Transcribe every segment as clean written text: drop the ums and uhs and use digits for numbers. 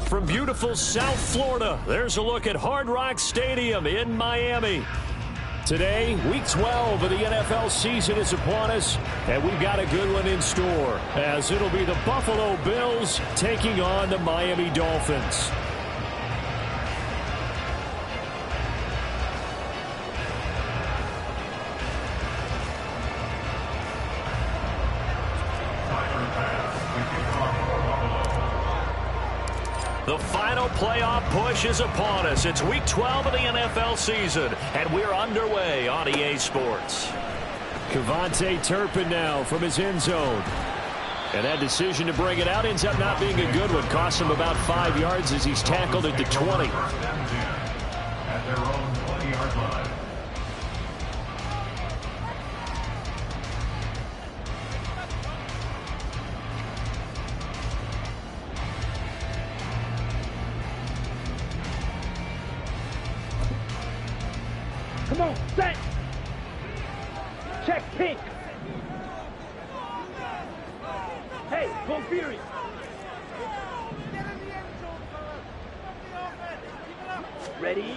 From beautiful South Florida, there's a look at Hard Rock Stadium in Miami. Today, Week 12 of the NFL season is upon us, and we've got a good one in store, as it'll be the Buffalo Bills taking on the Miami Dolphins. The final playoff push is upon us. It's Week 12 of the NFL season, and we're underway on EA Sports. Kevontae Turpin now from his end zone. And that decision to bring it out ends up not being a good one. Cost him about 5 yards as he's tackled at the 20. At their own 20-yard line. Come on, set. Check pink. Hey, go Fury. Ready?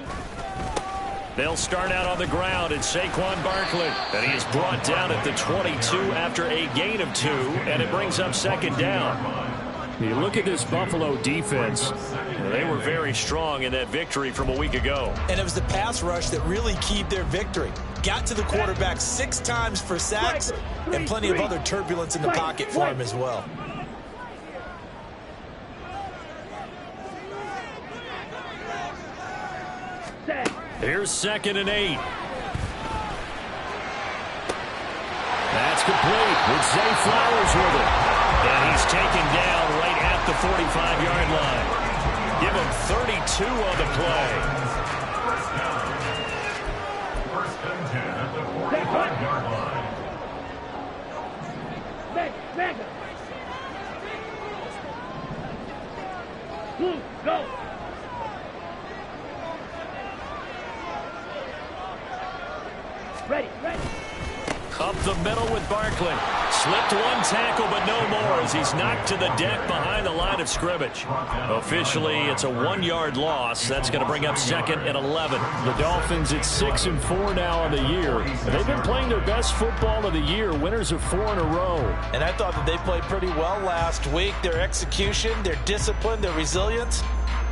They'll start out on the ground at Saquon Barkley. And he is brought down at the 22 after a gain of 2, and it brings up second down. You look at this Buffalo defense. They were very strong in that victory from a week ago. And it was the pass rush that really keyed their victory. Got to the quarterback 6 times for sacks and plenty of other turbulence in the pocket for him as well. Here's 2nd and 8. That's complete with Zay Flowers with it. And he's taken down right at the 45-yard line. Give him 32 on the play. First and 10 at the 45-yard line. Mega. Blue, go. Ready. Up the middle with Barkley. Slipped one tackle, but no more as he's knocked to the deck behind the line of scrimmage. Officially, it's a 1-yard loss. That's going to bring up 2nd and 11. The Dolphins at 6-4 now on the year. They've been playing their best football of the year, winners of 4 in a row. And I thought that they played pretty well last week. Their execution, their discipline, their resilience,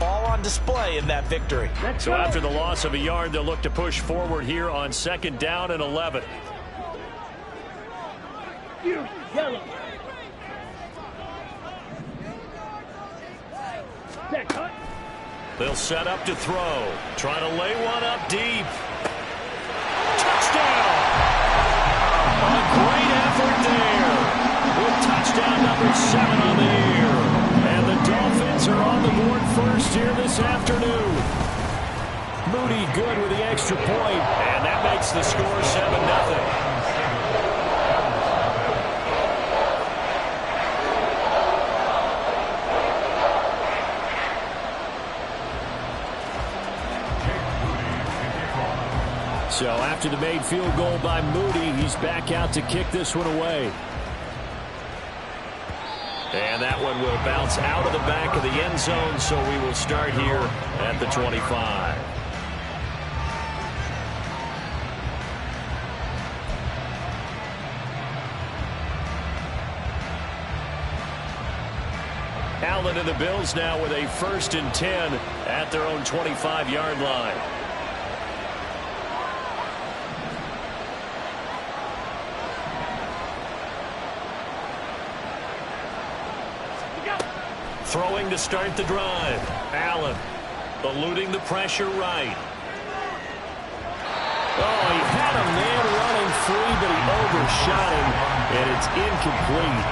all on display in that victory. So after the loss of a yard, they'll look to push forward here on 2nd down and 11. Yellow. They'll set up to throw. Trying to lay one up deep. Touchdown! A great effort there. With touchdown number 7 on the year. And the Dolphins are on the board first here this afternoon. Moody good with the extra point. And that makes the score 7-0. So after the made field goal by Moody, he's back out to kick this one away. And that one will bounce out of the back of the end zone, so we will start here at the 25. Allen and the Bills now with a 1st and 10 at their own 25-yard line. Throwing to start the drive. Allen eluding the pressure right. Oh, he had a man running free, but he overshot him, and it's incomplete.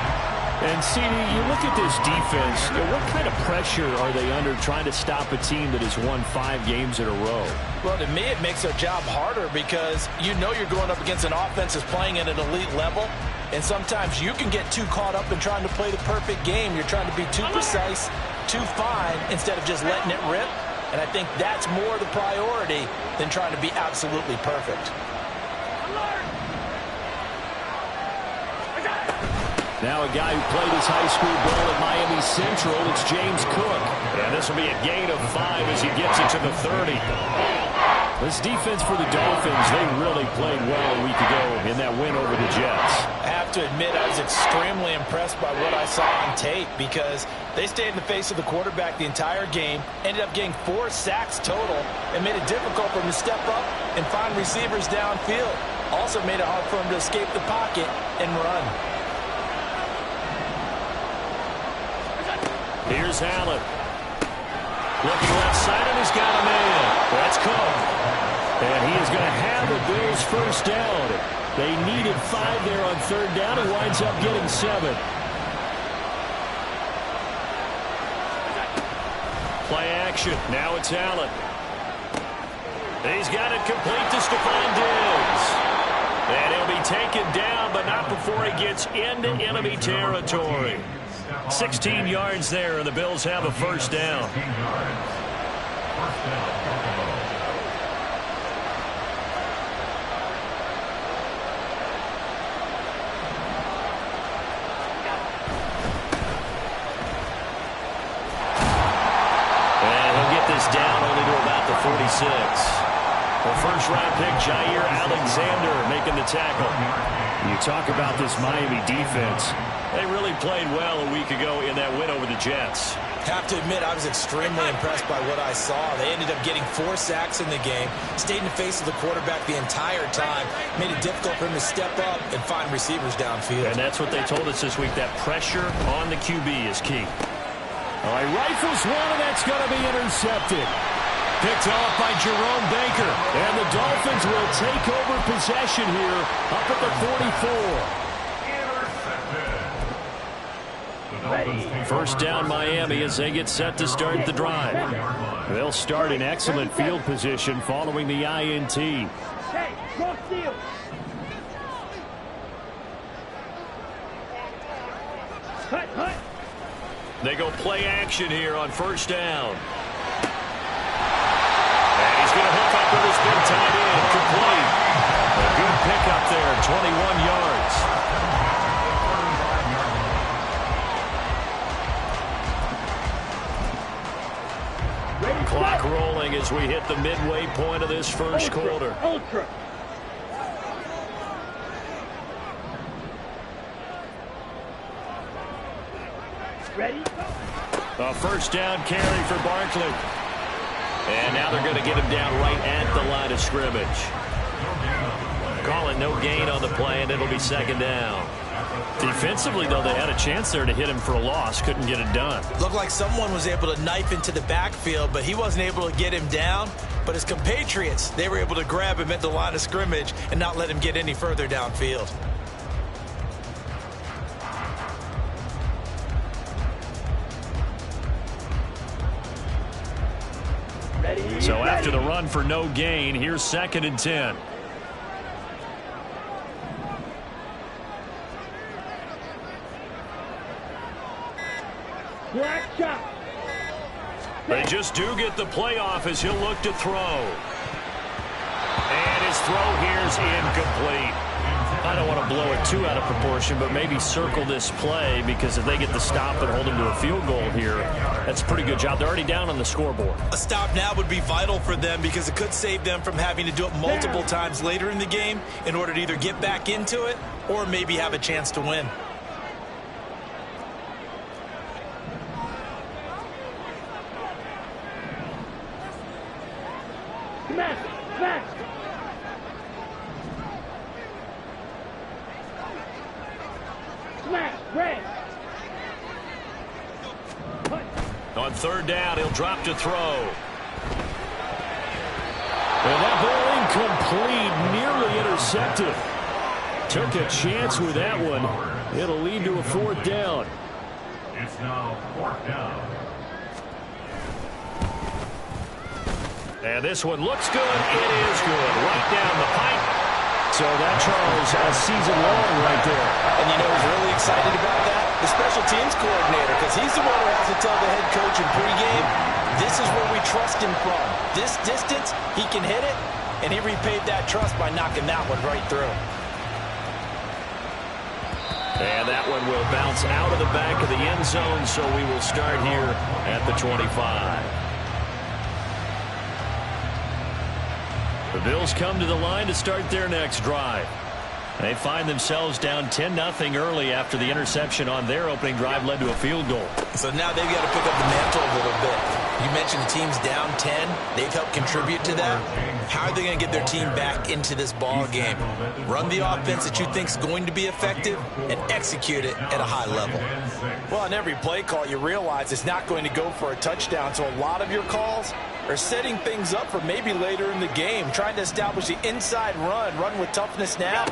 And, CD, you look at this defense, what kind of pressure are they under trying to stop a team that has won 5 games in a row? Well, to me, it makes their job harder because you know you're going up against an offense that's playing at an elite level. And sometimes you can get too caught up in trying to play the perfect game. You're trying to be too precise, too fine, instead of just letting it rip. And I think that's more the priority than trying to be absolutely perfect. Now a guy who played his high school ball at Miami Central, it's James Cook. And this will be a gain of 5 as he gets it to the 30. This defense for the Dolphins, they really played well a week ago in that win over the Jets. I have to admit, I was extremely impressed by what I saw on tape because they stayed in the face of the quarterback the entire game, ended up getting 4 sacks total, and made it difficult for him to step up and find receivers downfield. Also made it hard for him to escape the pocket and run. Here's Allen. Looking left side, and he's got a man. That's Cook. And he is going to have the Bills first down. They needed 5 there on third down. He winds up getting 7. Play action. Now it's Allen. He's got it complete to Stephon Diggs. And he'll be taken down, but not before he gets into enemy territory. 16 yards there, and the Bills have a first down. And he'll get this down only to about the 46. The first-round pick, Jair Alexander, making the tackle. You talk about this Miami defense. They really played well a week ago in that win over the Jets. Have to admit, I was extremely impressed by what I saw. They ended up getting 4 sacks in the game, stayed in the face of the quarterback the entire time, made it difficult for him to step up and find receivers downfield. And that's what they told us this week, that pressure on the QB is key. All right, rifles one, and that's going to be intercepted. Picked off by Jerome Baker. And the Dolphins will take over possession here up at the 44. First down Miami as they get set to start the drive. They'll start in excellent field position following the INT. Hey, cross field. Hut. They go play action here on first down. And he's going to hook up with his big tight end. Complete. A good pickup there, 21 yards. Clock rolling as we hit the midway point of this first quarter. Ultra. Ready? A first down carry for Barkley. And now they're going to get him down right at the line of scrimmage. Calling no gain on the play, and it'll be second down. Defensively, though, they had a chance there to hit him for a loss. Couldn't get it done. Looked like someone was able to knife into the backfield, but he wasn't able to get him down. But his compatriots, they were able to grab him at the line of scrimmage and not let him get any further downfield. So after the run for no gain, here's 2nd and 10. Black shot. They just do get the playoff as he'll look to throw. And his throw here's incomplete. I don't want to blow it too out of proportion, but maybe circle this play, because if they get the stop and hold him to a field goal here, that's a pretty good job. They're already down on the scoreboard. A stop now would be vital for them because it could save them from having to do it multiple times later in the game in order to either get back into it or maybe have a chance to win. Smash. Red. On third down, he'll drop to throw. And that ball incomplete, nearly intercepted. Took a chance with that one. It'll lead to a 4th down. It's now 4th down. And this one looks good. It is good. Right down the pipe. So that, Charles, a season long right there. And you know who's really excited about that? The special teams coordinator, because he's the one who has to tell the head coach in pregame, this is where we trust him from. This distance, he can hit it, and he repaid that trust by knocking that one right through. And that one will bounce out of the back of the end zone, so we will start here at the 25. The Bills come to the line to start their next drive. They find themselves down 10-0 early after the interception on their opening drive led to a field goal. So now they've got to pick up the mantle a little bit. You mentioned the team's down 10. They've helped contribute to that. How are they going to get their team back into this ball game? Run the offense that you think is going to be effective and execute it at a high level. Well, on every play call, you realize it's not going to go for a touchdown. So a lot of your calls are setting things up for maybe later in the game, trying to establish the inside run with toughness now,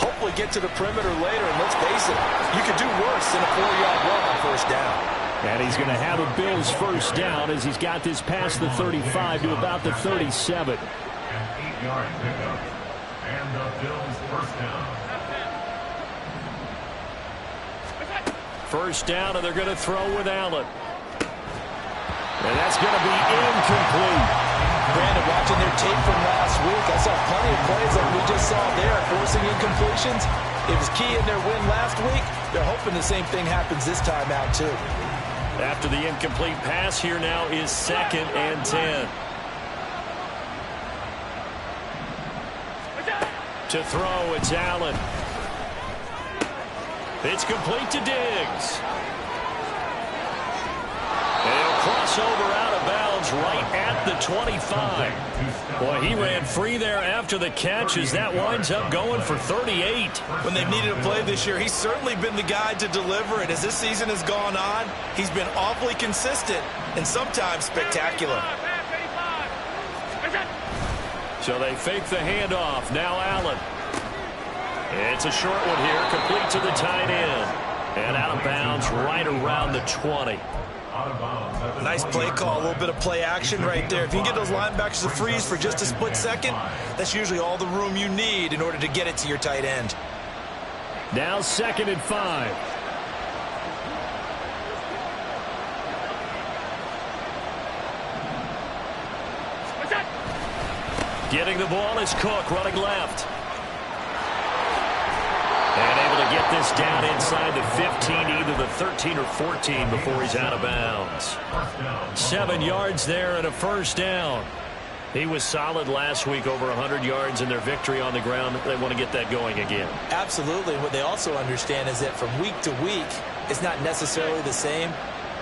hopefully get to the perimeter later, and let's face it, you could do worse than a 4-yard run on first down. And he's going to have a Bills first down as he's got this past the 35 to about the 37. An 8-yard pickup. And the Bills first down. First down, and they're going to throw with Allen. And that's going to be incomplete. Brandon, watching their tape from last week, I saw plenty of plays like we just saw there, forcing incompletions. It was key in their win last week. They're hoping the same thing happens this time out, too. After the incomplete pass, here now is 2nd and 10. To throw, it's Allen. It's complete to Diggs. They'll cross over out of bounds right at the 25. Boy, he ran free there after the catch as that winds up going for 38. When they've needed a play this year, he's certainly been the guy to deliver it. As this season has gone on, he's been awfully consistent and sometimes spectacular. So they fake the handoff. Now Allen. It's a short one here, complete to the tight end. And out of bounds right around the 20. Nice play call, a little bit of play action right there. If you can get those linebackers to freeze for just a split second, that's usually all the room you need in order to get it to your tight end. Now 2nd and 5. Getting the ball is Cook, running left. And able to get this down inside the 15, either the 13 or 14 before he's out of bounds. 7 yards there and a first down. He was solid last week, over 100 yards in their victory on the ground. They want to get that going again. Absolutely. What they also understand is that from week to week, it's not necessarily the same,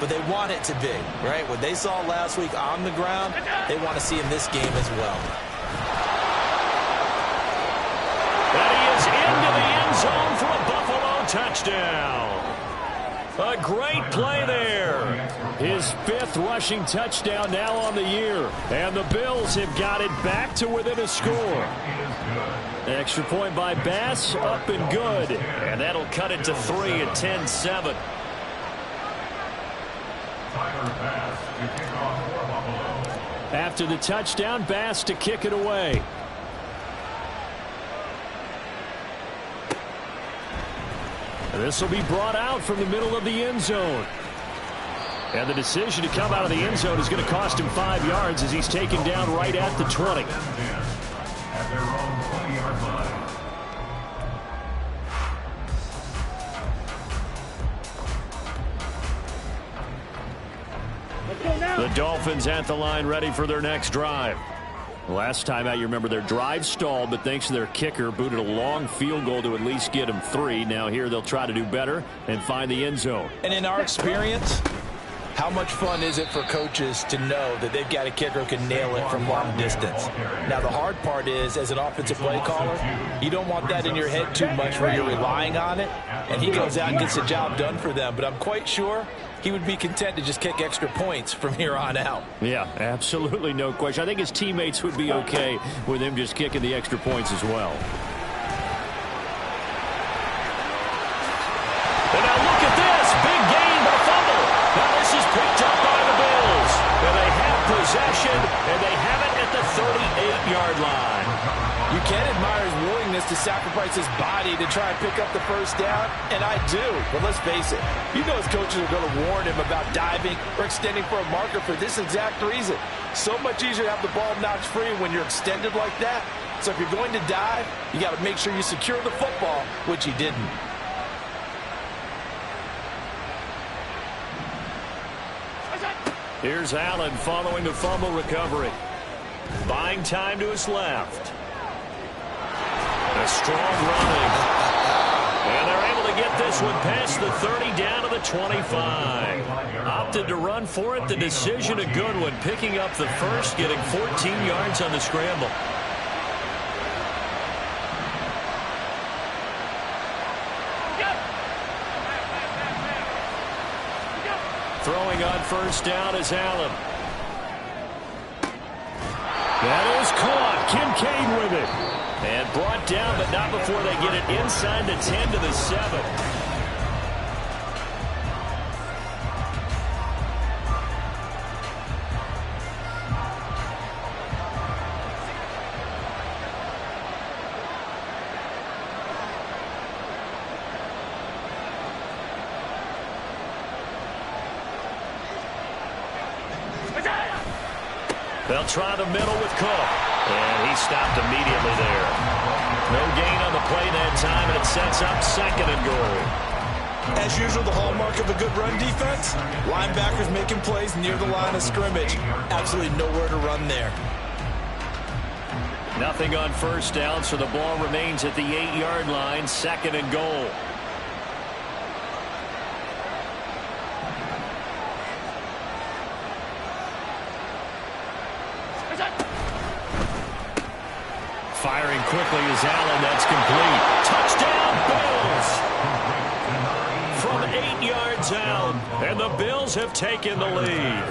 but they want it to be, right? What they saw last week on the ground, they want to see in this game as well. And he is into the end zone for a Buffalo touchdown. A great play there. His 5th rushing touchdown now on the year. And the Bills have got it back to within a score. Extra point by Bass, up and good. And that'll cut it to 3 at 10-7. After the touchdown, Bass to kick it away. This will be brought out from the middle of the end zone. And the decision to come out of the end zone is going to cost him 5 yards as he's taken down right at the 20. At their own 20-yard line. The Dolphins at the line, ready for their next drive. Last time out, you remember their drive stalled, but thanks to their kicker, booted a long field goal to at least get them 3. Now here they'll try to do better and find the end zone. And in our experience, how much fun is it for coaches to know that they've got a kicker who can nail it from long distance? Now, the hard part is, as an offensive play caller, you don't want that in your head too much where you're relying on it, and he goes out and gets the job done for them. But I'm quite sure he would be content to just kick extra points from here on out. Yeah, absolutely no question. I think his teammates would be okay with him just kicking the extra points as well. And now look at this. Big gain, but a fumble. Now this is picked up by the Bills. And they have possession, and they have it at the 38-yard line. You can admire his willingness to sacrifice his body to try and pick up the first down, and I do. But let's face it, you know his coaches are going to warn him about diving or extending for a marker for this exact reason. So much easier to have the ball knocked free when you're extended like that. So if you're going to dive, you got to make sure you secure the football, which he didn't. Here's Allen following the fumble recovery. Buying time to his left. A strong running. And they're able to get this one past the 30 down to the 25. Opted to run for it. The decision a good one. Picking up the first, getting 14 yards on the scramble. Throwing on first down is Allen. That is caught. Kincaid with it. And brought down, but not before they get it inside the 10 to the 7. They'll try the middle with Cook. And he stopped immediately there. No gain on the play that time, and it sets up 2nd and goal. As usual, the hallmark of a good run defense, linebackers making plays near the line of scrimmage. Absolutely nowhere to run there. Nothing on first down, so the ball remains at the 8-yard line, 2nd and goal. Firing quickly is Allen. That's complete. Touchdown, Bills! From 8 yards out, and the Bills have taken the lead.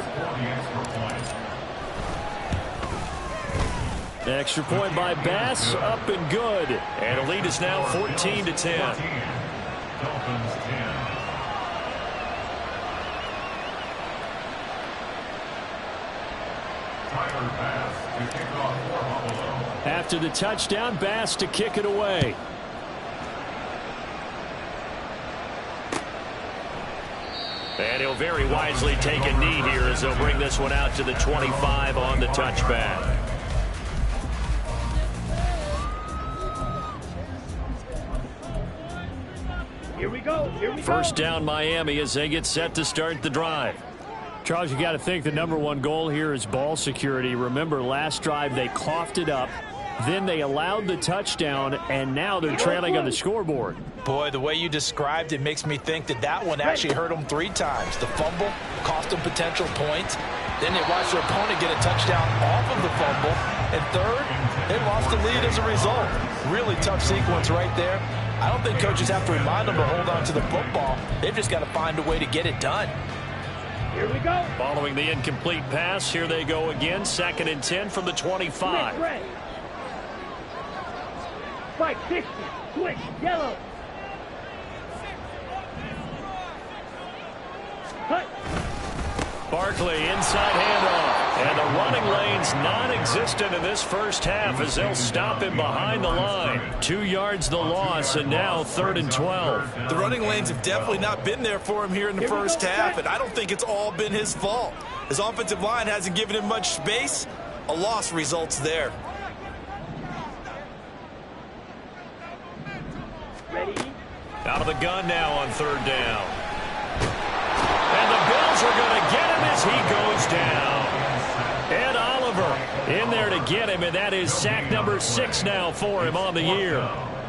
Extra point by Bass, up and good. And the lead is now 14 to 10. Dolphins 10. Tyler Bass to kick off for Buffalo. After the touchdown, Bass to kick it away. And he'll very wisely take a knee here as they'll bring this one out to the 25 on the touchback. Here we go. First down, Miami, as they get set to start the drive. Charles, you got to think the #1 goal here is ball security. Remember, last drive they coughed it up. Then they allowed the touchdown, and now they're trailing on the scoreboard. Boy, the way you described it makes me think that one actually hurt them 3 times. The fumble cost them potential points. Then they watched their opponent get a touchdown off of the fumble. And third, they lost the lead as a result. Really tough sequence right there. I don't think coaches have to remind them to hold on to the football. They've just got to find a way to get it done. Here we go. Following the incomplete pass, here they go again. 2nd and 10 from the 25. Ready. Spike 60. Switch. Yellow. Cut. Barkley inside handoff. And the running lane's non-existent in this first half as they'll stop him behind the line. 2 yards the loss, and now 3rd and 12. The running lanes have definitely not been there for him here in the first half, and I don't think it's all been his fault. His offensive line hasn't given him much space. A loss results there. Ready. Out of the gun now on 3rd down. And the Bills are going to get him as he goes down. Ed Oliver in there to get him, and that is sack number 6 now for him on the year.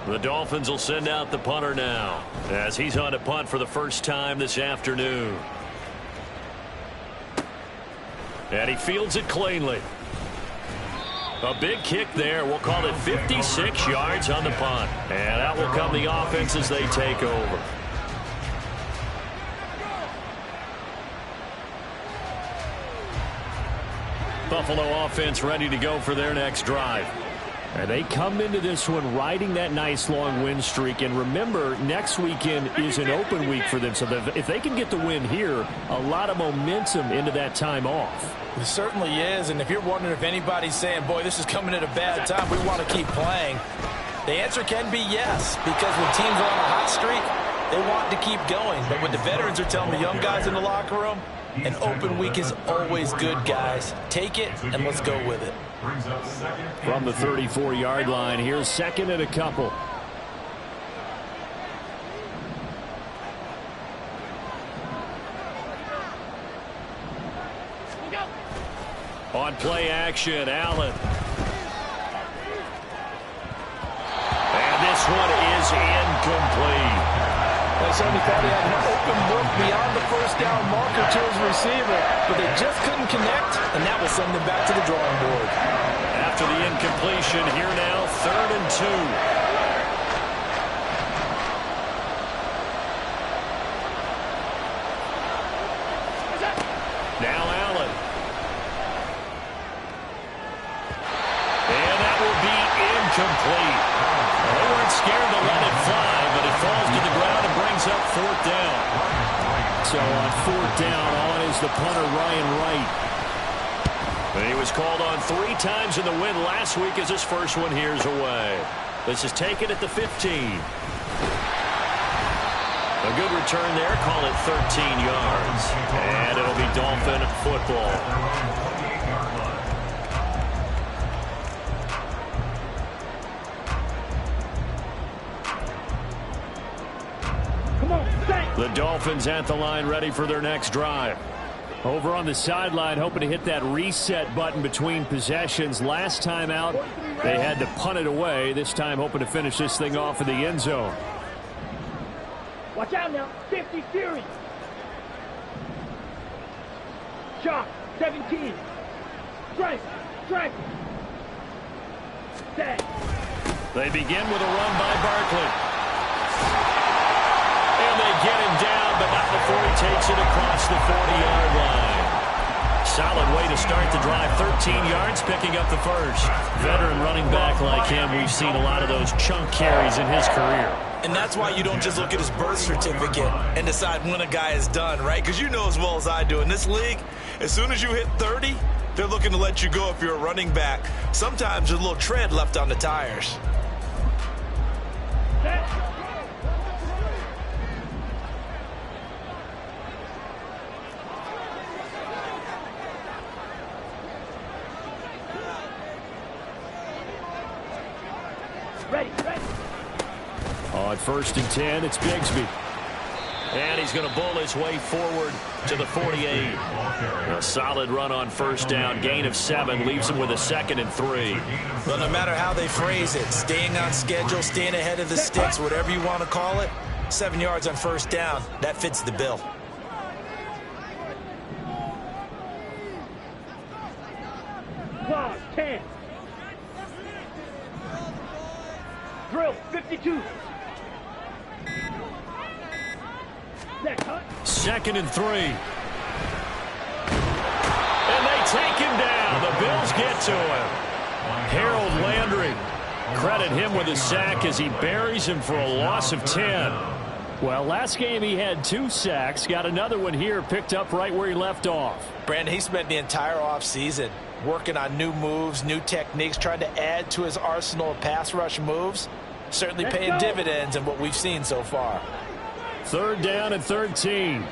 The Dolphins will send out the punter now as he's on a punt for the first time this afternoon. And he fields it cleanly. A big kick there. We'll call it 56 yards on the punt. And out will come the offense as they take over. Buffalo offense ready to go for their next drive. And they come into this one riding that nice long win streak. And remember, next weekend is an open week for them. So if they can get the win here, a lot of momentum into that time off. It certainly is. And if you're wondering if anybody's saying, boy, this is coming at a bad time, we want to keep playing, the answer can be yes. Because when teams are on a hot streak, they want to keep going. But what the veterans are telling the young guys in the locker room, an open week is always good, guys. Take it, and let's go with it. From the 34-yard line, here's 2nd and a couple. On play action, Allen. And this one is incomplete. They certainly thought he had an open look beyond the first down marker to his receiver, but they just couldn't connect, and that will send them back to the drawing board. After the incompletion, here now, 3rd and 2. Now Allen. And that will be incomplete. Well, they weren't scared to let it fly, but it falls to the ground and brings up 4th down. So on 4th down, on is the punter, Ryan Wright. He was called on 3 times in the win last week as his first one here's away. This is taken at the 15. A good return there. Call it 13 yards. And it'll be Dolphin football. Come on, stay. The Dolphins at the line ready for their next drive. Over on the sideline, hoping to hit that reset button between possessions. Last time out, they had to punt it away. This time, hoping to finish this thing off in the end zone. Watch out now. 50 Fury. Shot. 17. Strike. Strike. Stay. They begin with a run by Barkley. And they get him down, but not before he takes it across the 40-yard line. Solid way to start the drive. 13 yards, picking up the first. Veteran running back like him, we've seen a lot of those chunk carries in his career. And that's why you don't just look at his birth certificate and decide when a guy is done, right? Because you know as well as I do, in this league, as soon as you hit 30, they're looking to let you go if you're a running back. Sometimes there's a little tread left on the tires. Ready, ready. On 1st and 10, it's Bigsby. And he's going to bull his way forward to the 48. A solid run on 1st down. Gain of 7 leaves him with a 2nd and 3. Well, no matter how they phrase it, staying on schedule, staying ahead of the sticks, whatever you want to call it, 7 yards on 1st down, that fits the bill. Clause 10. Drill 52. 2nd and 3. And they take him down. The Bills get to him. Harold Landry. Credit him with a sack as he buries him for a loss of 10. Well, last game he had 2 sacks. Got another one here, picked up right where he left off. Brandon, he spent the entire offseason working on new moves, new techniques, trying to add to his arsenal of pass rush moves. Certainly paying dividends in what we've seen so far. 3rd down and 13.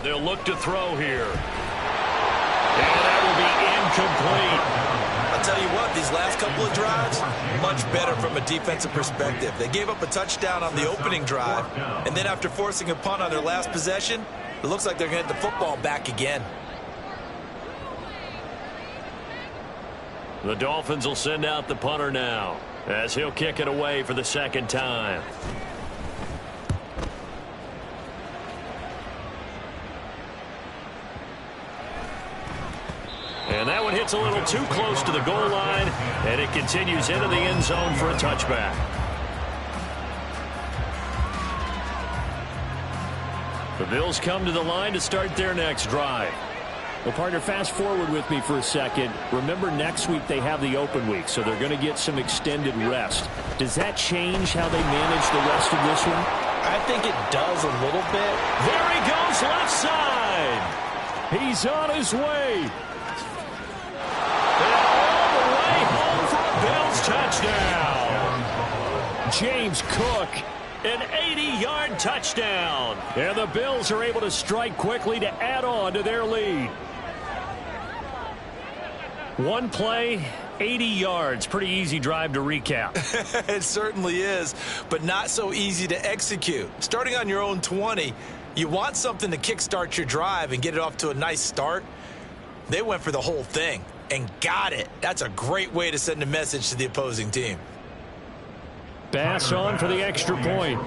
They'll look to throw here. And that will be incomplete. I'll tell you what, these last couple of drives, much better from a defensive perspective. They gave up a touchdown on the opening drive, and then after forcing a punt on their last possession, it looks like they're going to get the football back again. The Dolphins will send out the punter now, as he'll kick it away for the 2nd time. And that one hits a little too close to the goal line, and it continues into the end zone for a touchback. The Bills come to the line to start their next drive. Well, partner, fast forward with me for a second. Remember, next week they have the open week, so they're going to get some extended rest. Does that change how they manage the rest of this one? I think it does a little bit. There he goes, left side. He's on his way. And all the way home for a Bills touchdown. James Cook. An 80-yard touchdown. And the Bills are able to strike quickly to add on to their lead. One play, 80 yards. Pretty easy drive to recap. It certainly is, but not so easy to execute. Starting on your own 20, you want something to kickstart your drive and get it off to a nice start. They went for the whole thing and got it. That's a great way to send a message to the opposing team. Bass on for the extra point.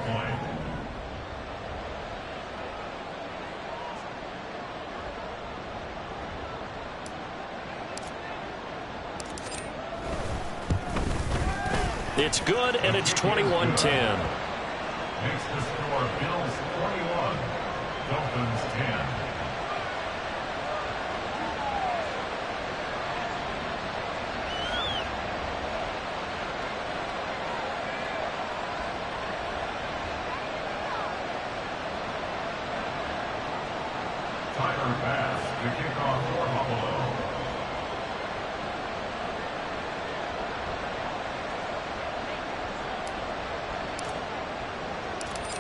It's good, and it's 21-10. Makes the score Bills 21, Dolphins 10. Tyler Bass to kick off for Buffalo.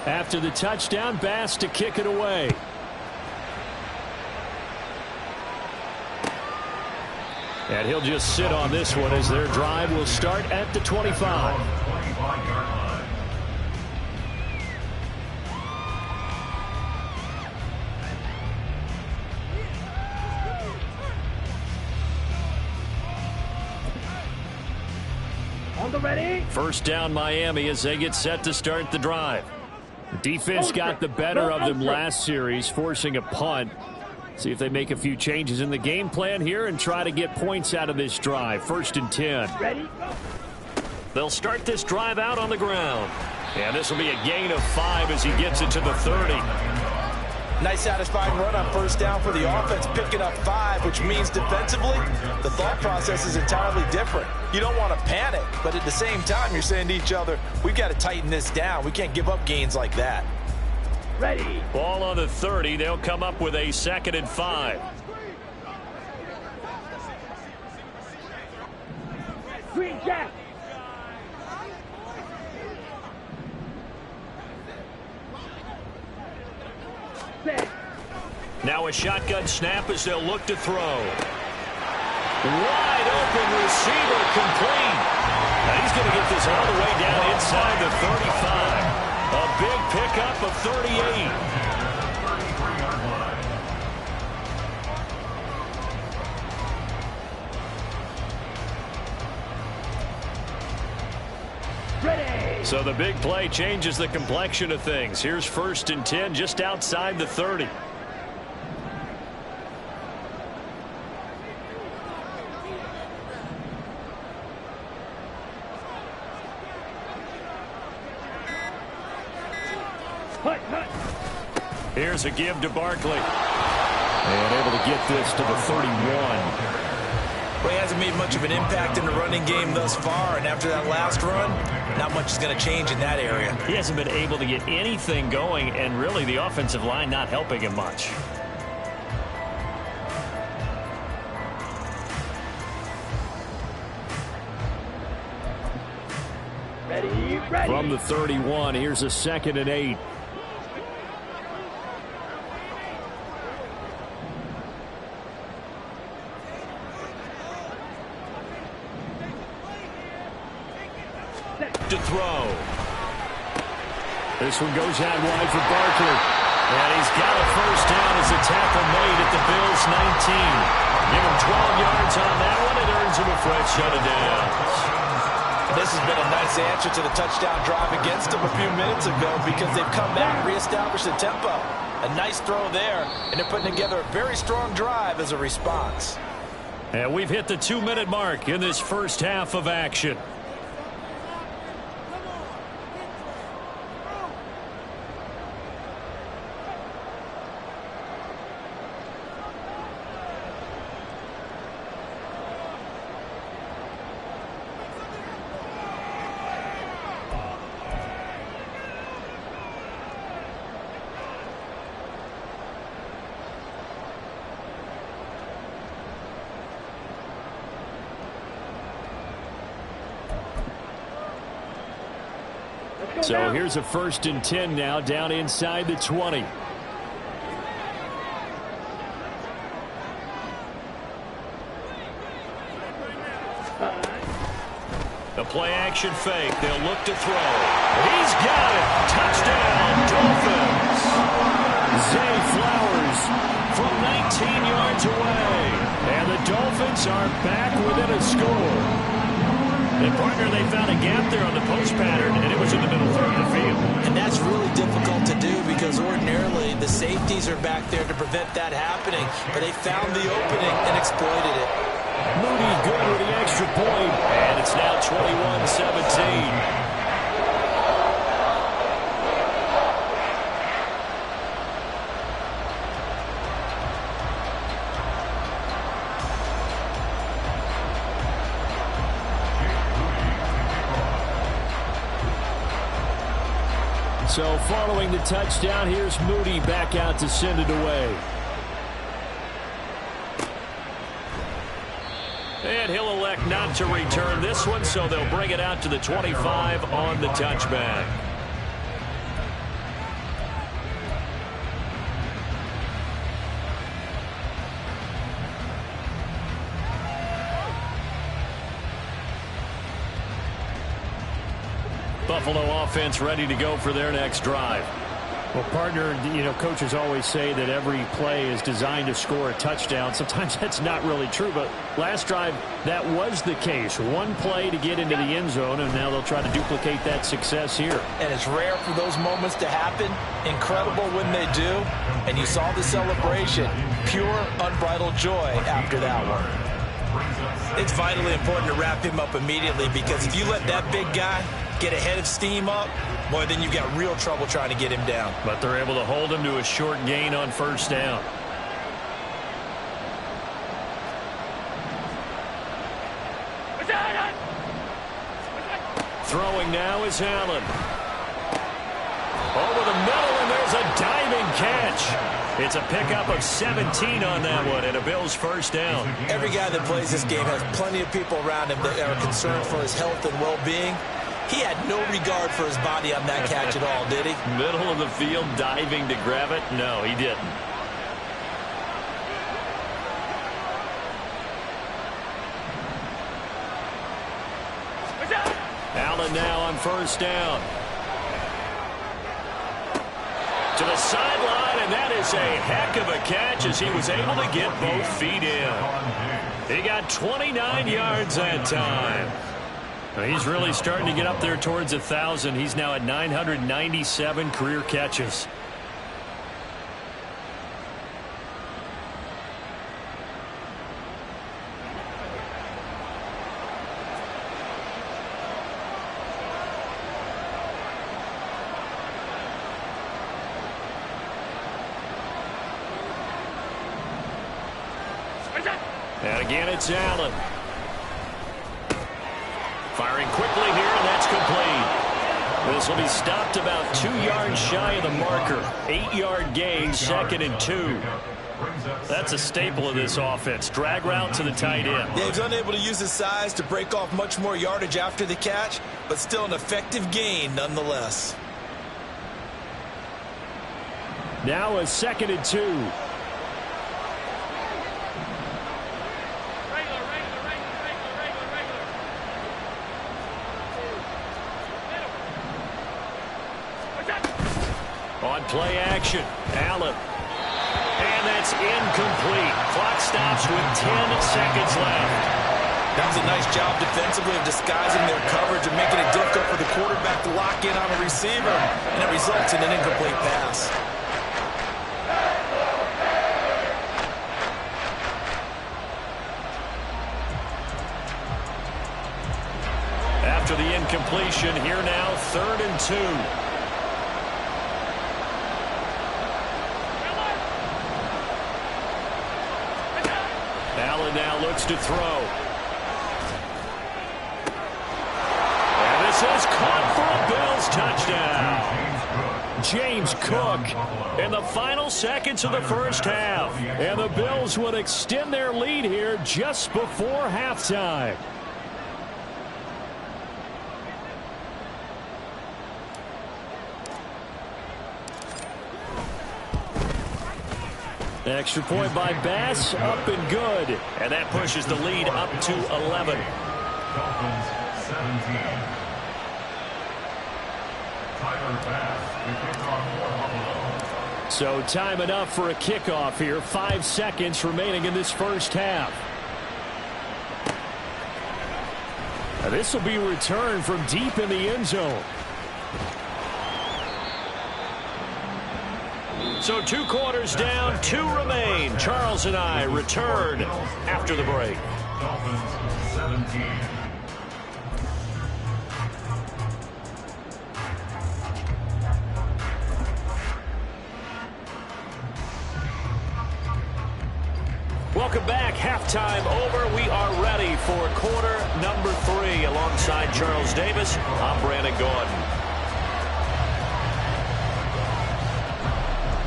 After the touchdown, Bass to kick it away. And he'll just sit on this one as their drive will start at the 25. 25-yard line. On the ready. First down, Miami, as they get set to start the drive. The defense got the better of them last series, forcing a punt. See if they make a few changes in the game plan here and try to get points out of this drive. 1st and 10. Ready. They'll start this drive out on the ground. And this will be a gain of 5 as he gets it to the 30. Nice satisfying run on first down for the offense, picking up 5, which means defensively, the thought process is entirely different. You don't want to panic, but at the same time, you're saying to each other, we've got to tighten this down. We can't give up gains like that. Ready. Ball on the 30. They'll come up with a 2nd and 5. Green Jack. Set. Now a shotgun snap as they'll look to throw. Wide open receiver complete. Now he's going to get this all the way down inside the 35. A big pickup of 38. Ready. So the big play changes the complexion of things. Here's 1st and 10 just outside the 30. Here's a give to Barkley. And able to get this to the 31. Well, he hasn't made much of an impact in the running game thus far, and after that last run, not much is going to change in that area. He hasn't been able to get anything going, and really the offensive line not helping him much. Ready. Ready. From the 31, here's a 2nd and 8. To throw. This one goes out wide for Barkley. And he's got a first down as a tackle made at the Bills' 19. Give him 12 yards on that one. It earns him a fresh set of downs. This has been a nice answer to the touchdown drive against them a few minutes ago because they've come back and reestablished the tempo. A nice throw there, and they're putting together a very strong drive as a response. And we've hit the 2-minute mark in this first half of action. So here's a 1st and 10 now down inside the 20. The play-action fake. They'll look to throw. He's got it. Touchdown, Dolphins. Zay Flowers from 19 yards away. And the Dolphins are back within a score. And, partner, they found a gap there on the post pattern, and it was in the middle third of the field. And that's really difficult to do because ordinarily the safeties are back there to prevent that happening. But they found the opening and exploited it. Moody good with the extra point, and it's now 21-17. So following the touchdown, here's Moody back out to send it away. And he'll elect not to return this one, so they'll bring it out to the 25 on the touchback. Buffalo offense ready to go for their next drive. Well, partner, coaches always say that every play is designed to score a touchdown. Sometimes that's not really true, but last drive, that was the case. One play to get into the end zone, and now they'll try to duplicate that success here. And it's rare for those moments to happen. Incredible when they do. And you saw the celebration. Pure, unbridled joy after that one. It's vitally important to wrap him up immediately because if you let that big guy get a head of steam up, boy, then you've got real trouble trying to get him down. But they're able to hold him to a short gain on first down. Throwing now is Allen. Over the middle, and there's a diving catch. It's a pickup of 17 on that one, and a Bills first down. Every guy that plays this game has plenty of people around him that are concerned for his health and well-being. He had no regard for his body on that catch at all, did he? Middle of the field, diving to grab it? No, he didn't. Allen now on first down. To the sideline, and that is a heck of a catch as he was able to get both feet in. He got 29 yards that time. He's really starting to get up there towards 1,000. He's now at 997 career catches. And again, it's Allen. Firing quickly here, and that's complete. This will be stopped about 2 yards shy of the marker. 8-yard gain, 2nd and 2. That's a staple of this offense. Drag route to the tight end. Yeah, he's unable to use his size to break off much more yardage after the catch, but still an effective gain nonetheless. Now a 2nd and 2. On play action, Allen. And that's incomplete. Clock stops with 10 seconds left. That was a nice job defensively of disguising their coverage and making it difficult for the quarterback to lock in on a receiver, and it results in an incomplete pass. After the incompletion, here now, 3rd and 2. Allen now looks to throw. And this is caught for a Bills touchdown. James Cook in the final seconds of the first half. And the Bills would extend their lead here just before halftime. Extra point by Bass, up and good. And that pushes the lead up to 11. Dolphins 17. Tyler Bass, the kickoff for Buffalo. So time enough for a kickoff here. 5 seconds remaining in this first half. Now this will be returned from deep in the end zone. So 2 quarters down, 2 remain. Charles and I return after the break. Dolphins 17. Welcome back. Halftime over. We are ready for quarter number 3. Alongside Charles Davis, I'm Brandon Gordon.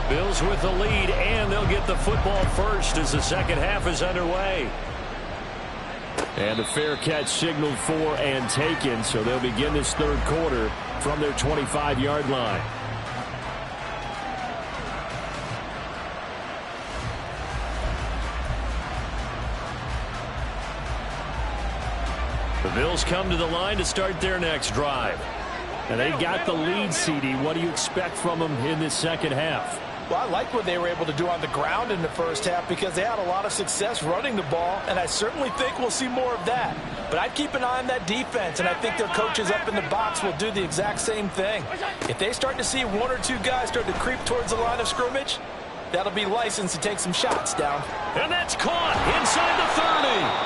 Bills with the lead, and they'll get the football first as the second half is underway. And a fair catch signaled for and taken, so they'll begin this third quarter from their 25-yard line. The Bills come to the line to start their next drive. And they got the lead, CD. What do you expect from them in this second half? Well, I like what they were able to do on the ground in the first half because they had a lot of success running the ball, and I certainly think we'll see more of that. But I'd keep an eye on that defense, and I think their coaches up in the box will do the exact same thing. If they start to see 1 or 2 guys start to creep towards the line of scrimmage, that'll be licensed to take some shots down. And that's caught inside the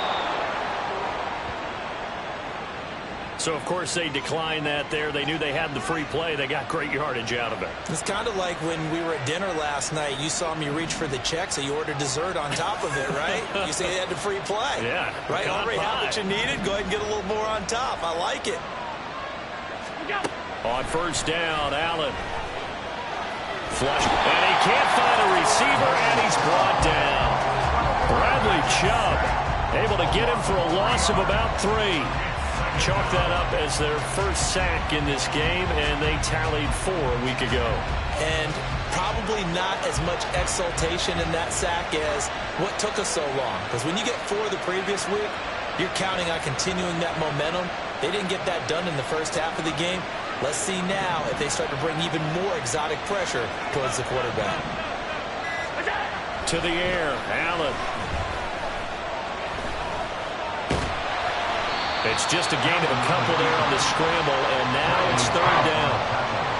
30. So, of course, they declined that there. They knew they had the free play. They got great yardage out of it. It's kind of like when we were at dinner last night. You saw me reach for the check, so you ordered dessert on top of it, right? You say you had the free play. Yeah. Right? Already have what you needed. Go ahead and get a little more on top. I like it. On first down, Allen. Flush. And he can't find a receiver, and he's brought down. Bradley Chubb able to get him for a loss of about 3. Chalk that up as their first sack in this game, and they tallied 4 a week ago. And probably not as much exultation in that sack as what took us so long. Because when you get 4 the previous week, you're counting on continuing that momentum. They didn't get that done in the first half of the game. Let's see now if they start to bring even more exotic pressure towards the quarterback. To the air, Allen. It's just a gain of a couple there on the scramble, and now it's third down.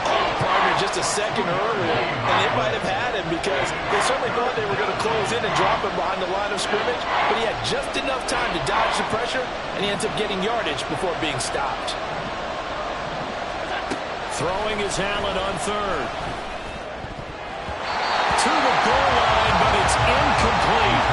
Oh, partner, just a second earlier, and they might have had him because they certainly thought they were going to close in and drop him behind the line of scrimmage, but he had just enough time to dodge the pressure, and he ends up getting yardage before being stopped. Throwing is Allen on third. To the goal line, but it's incomplete.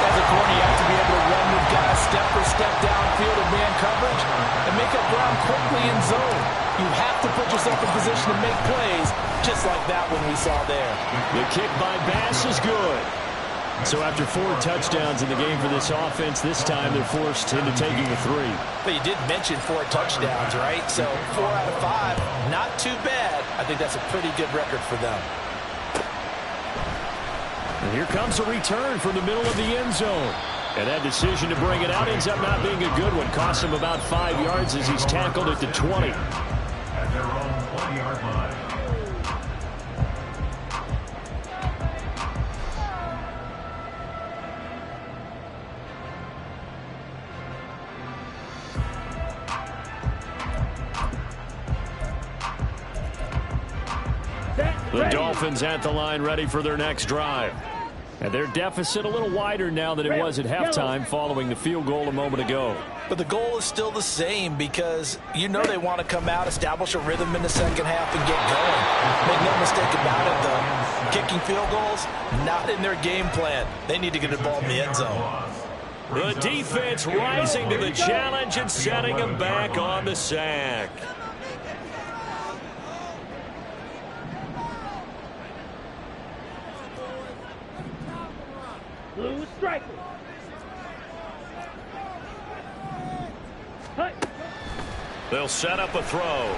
As a corner, you have to be able to run with guys step for step downfield in man coverage and make up ground quickly in zone. You have to put yourself in position to make plays, just like that one we saw there. The kick by Bass is good. So after 4 touchdowns in the game for this offense, this time they're forced into taking the 3. But you did mention 4 touchdowns, right? So 4 out of 5, not too bad. I think that's a pretty good record for them. And here comes a return from the middle of the end zone. And that decision to bring it out ends up not being a good one. Costs him about 5 yards as he's tackled at the 20. At their own 20-yard line. The Dolphins at the line ready for their next drive. And their deficit a little wider now than it was at halftime following the field goal a moment ago. But the goal is still the same because you know they want to come out, establish a rhythm in the second half, and get going. Make no mistake about it, though. Kicking field goals, not in their game plan. They need to get the ball in the end zone. The defense rising to the challenge and setting them back on the sack. Blue striker. Hey. They'll set up a throw.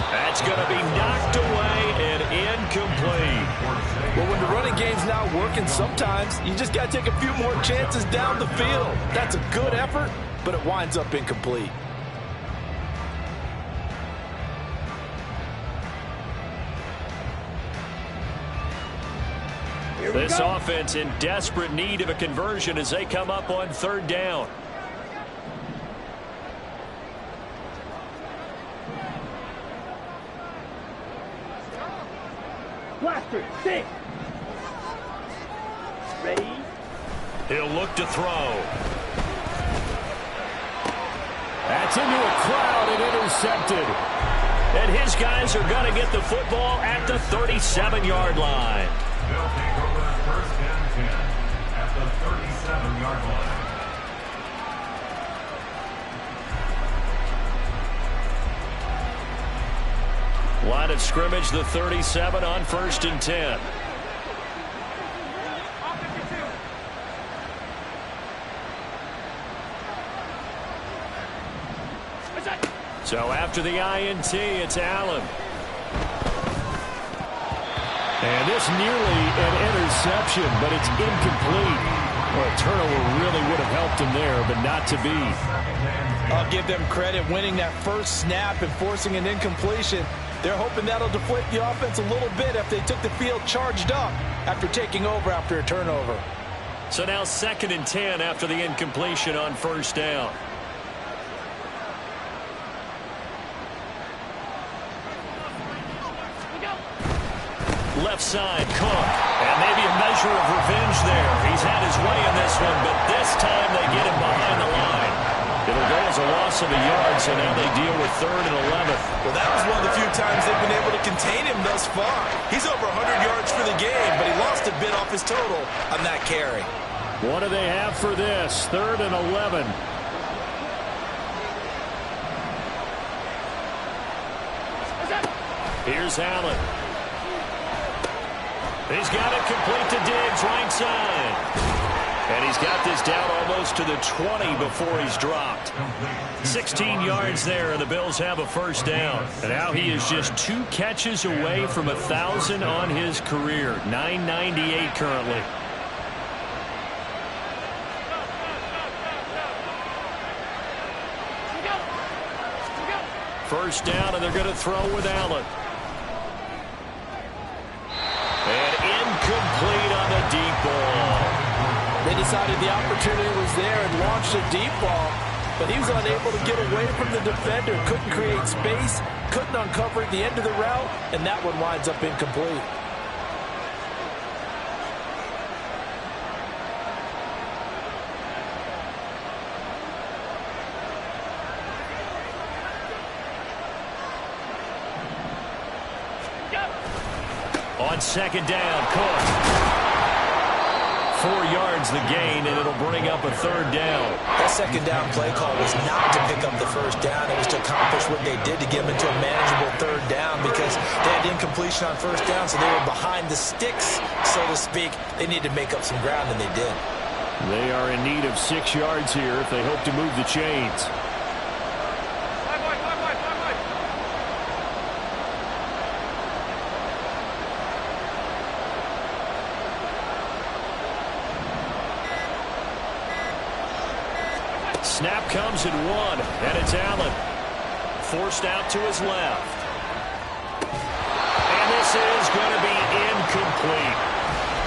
That's going to be knocked away and incomplete. Well, when the running game's out working. Sometimes you just got to take a few more chances down the field. That's a good effort, but it winds up incomplete. This offense in desperate need of a conversion as they come up on 3rd down. Blaster, 6. Ready? He'll look to throw. That's into a crowd and intercepted. And his guys are going to get the football at the 37-yard line. They'll take over 1st and 10 at the 37-yard line. Line of scrimmage, the 37 on 1st and 10. So after the INT, it's Allen. And this nearly an interception, but it's incomplete. Well, a turnover really would have helped him there, but not to be. I'll give them credit winning that first snap and forcing an incompletion. They're hoping that'll deflate the offense a little bit if they took the field charged up after taking over after a turnover. So now 2nd and 10 after the incompletion on 1st down. Left side, Cook. And maybe a measure of revenge there. He's had his way in this one, but this time they get him behind the line. It'll go as a loss of a yard, so now they deal with 3rd and 11. Well, that was one of the few times they've been able to contain him thus far. He's over 100 yards for the game, but he lost a bit off his total on that carry. What do they have for this? 3rd and 11. Here's Allen. He's got it complete to Diggs, right side. And he's got this down almost to the 20 before he's dropped. 16 yards there, and the Bills have a 1st down. And now he is just 2 catches away from 1,000 on his career. 998 currently. First down, and they're going to throw with Allen. And incomplete on the deep ball. They decided the opportunity was there and launched a deep ball, but he was unable to get away from the defender. Couldn't create space, couldn't uncover the end of the route, and that one winds up incomplete. On 2nd down, Cook. 4 yards the gain, and it'll bring up a 3rd down. That 2nd down play call was not to pick up the 1st down. It was to accomplish what they did to get them into a manageable 3rd down because they had incompletion on 1st down, so they were behind the sticks, so to speak. They needed to make up some ground, and they did. They are in need of 6 yards here if they hope to move the chains. Snap comes at 1, and it's Allen. Forced out to his left. And this is going to be incomplete.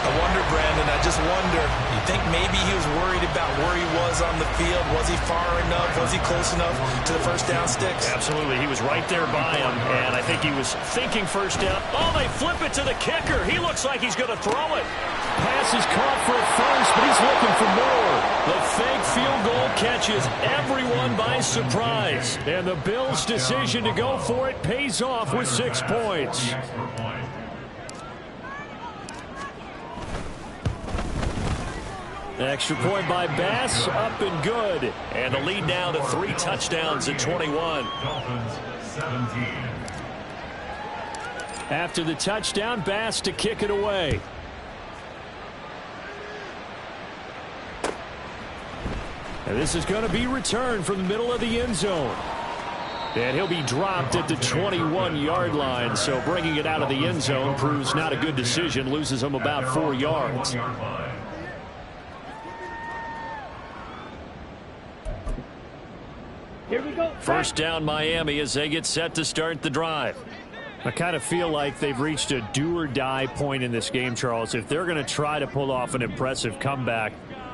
I wonder, Brandon, I just wonder, you think maybe he was worried about where he was on the field? Was he far enough? Was he close enough to the 1st down sticks? Absolutely. He was right there by him, and I think he was thinking 1st down. Oh, they flip it to the kicker. He looks like he's going to throw it. Pass is caught for a 1st, but he's looking for more. The fake field goal catches everyone by surprise. And the Bills' decision to go for it pays off with 6 points. Extra point by Bass, up and good. And the lead now to 3 touchdowns at 21. Dolphins 17. After the touchdown, Bass to kick it away. And this is going to be returned from the middle of the end zone. And he'll be dropped at the 21-yard line. So bringing it out of the end zone proves not a good decision. Loses him about 4 yards. Here we go. First down Miami as they get set to start the drive. I kind of feel like they've reached a do-or-die point in this game, Charles. If they're going to try to pull off an impressive comeback,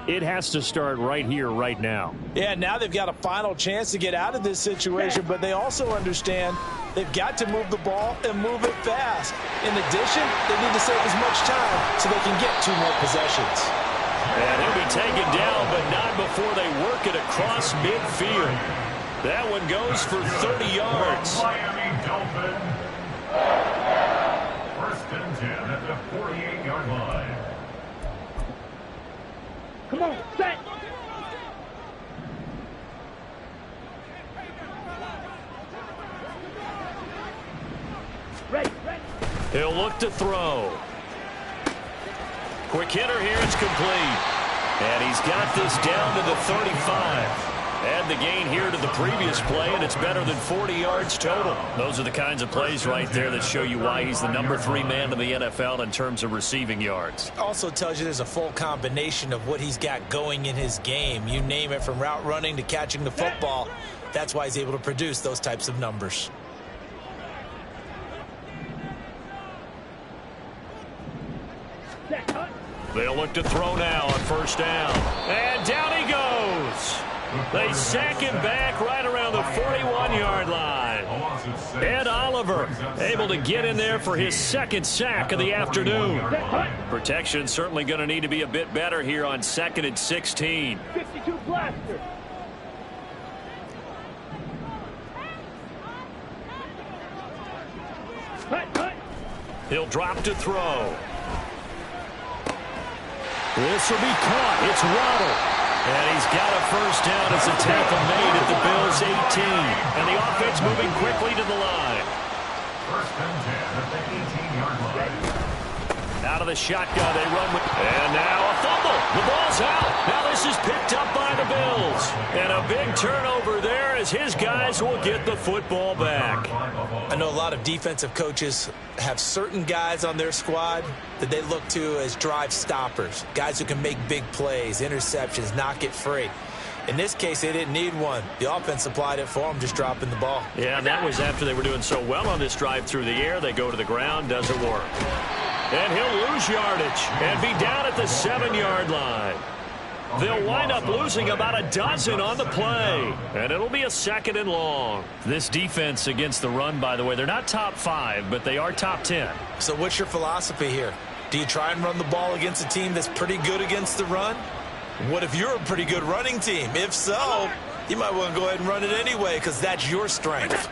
it has to start right here, right now. Yeah, now they've got a final chance to get out of this situation, but they also understand they've got to move the ball and move it fast. In addition, they need to save as much time so they can get 2 more possessions. And he'll be taken down, but not before they work it across midfield. That one goes for 30 yards. Miami Dolphins. First and 10 at the 48-yard line. Come on, set. Ready. He'll look to throw. Quick hitter here, it's complete. And he's got this down to the 35. Add the gain here to the previous play, and it's better than 40 yards total. Those are the kinds of plays right there that show you why he's the number 3 man in the NFL in terms of receiving yards. Also tells you there's a full combination of what he's got going in his game. You name it, from route running to catching the football. That's why he's able to produce those types of numbers. They'll look to throw now on first down. And down he goes. They sack him back right around the 41-yard line. Ed Oliver able to get in there for his 2nd sack of the afternoon. Protection certainly going to need to be a bit better here on 2nd and 16. 52 blaster. He'll drop to throw. This will be caught. It's Waddle. And he's got a first down as a tackle made at the Bills' 18. And the offense moving quickly to the line. First and 10 at the 18-yard line. Out of the shotgun, they run with. And now a fumble. The ball's out. Now this is picked up by the Bills. And a big turnover there as his guys will get the football back. I know a lot of defensive coaches have certain guys on their squad that they look to as drive stoppers, guys who can make big plays, interceptions, knock it free. In this case, they didn't need one. The offense supplied it for them, just dropping the ball. Yeah, and that was after they were doing so well on this drive through the air. They go to the ground, doesn't work. And he'll lose yardage and be down at the 7-yard line. They'll wind up losing about a dozen on the play. And it'll be a 2nd and long. This defense against the run, by the way, they're not top 5, but they are top 10. So what's your philosophy here? Do you try and run the ball against a team that's pretty good against the run? What if you're a pretty good running team? If so, you might want to go ahead and run it anyway because that's your strength.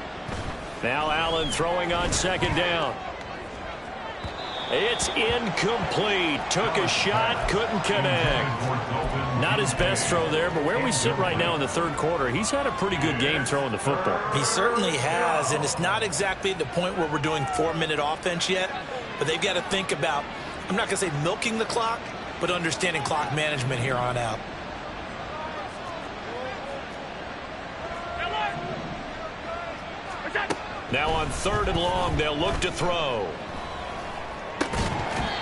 Now Allen throwing on 2nd down. It's incomplete. Took a shot, couldn't connect. Not his best throw there, but where we sit right now in the 3rd quarter, he's had a pretty good game throwing the football. He certainly has, and it's not exactly at the point where we're doing 4-minute offense yet, but they've got to think about, I'm not going to say milking the clock, but understanding clock management here on out. Now on 3rd and long, they'll look to throw.